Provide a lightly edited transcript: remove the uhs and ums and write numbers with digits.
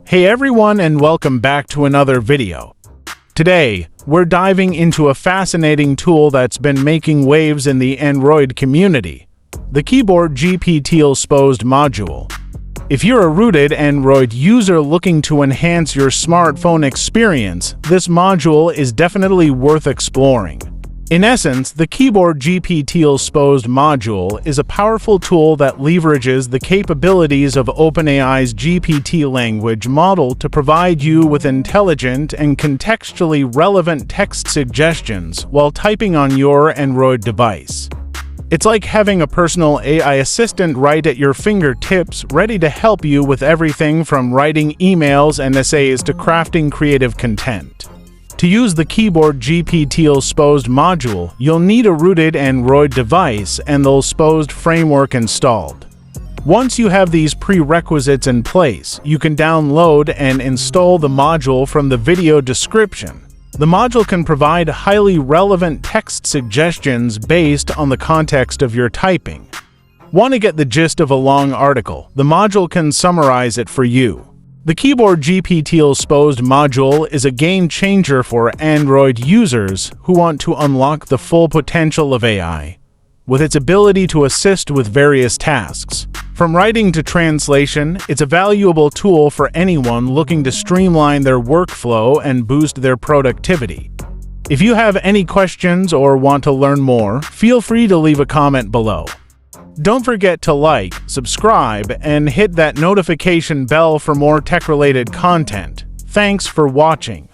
Hey everyone, and welcome back to another video. Today, we're diving into a fascinating tool that's been making waves in the Android community, the Keyboard GPT Lsposed Module. If you're a rooted Android user looking to enhance your smartphone experience, this module is definitely worth exploring. In essence, the Keyboard GPT Lsposed Module is a powerful tool that leverages the capabilities of OpenAI's GPT language model to provide you with intelligent and contextually relevant text suggestions while typing on your Android device. It's like having a personal AI assistant right at your fingertips, ready to help you with everything from writing emails and essays to crafting creative content. To use the Keyboard GPT Lsposed Module, you'll need a rooted Android device and the Lsposed framework installed. Once you have these prerequisites in place, you can download and install the module from the video description. The module can provide highly relevant text suggestions based on the context of your typing. Want to get the gist of a long article? The module can summarize it for you. The Keyboard GPT Lsposed Module is a game-changer for Android users who want to unlock the full potential of AI. With its ability to assist with various tasks, from writing to translation, it's a valuable tool for anyone looking to streamline their workflow and boost their productivity. If you have any questions or want to learn more, feel free to leave a comment below. Don't forget to like, subscribe, and hit that notification bell for more tech-related content. Thanks for watching.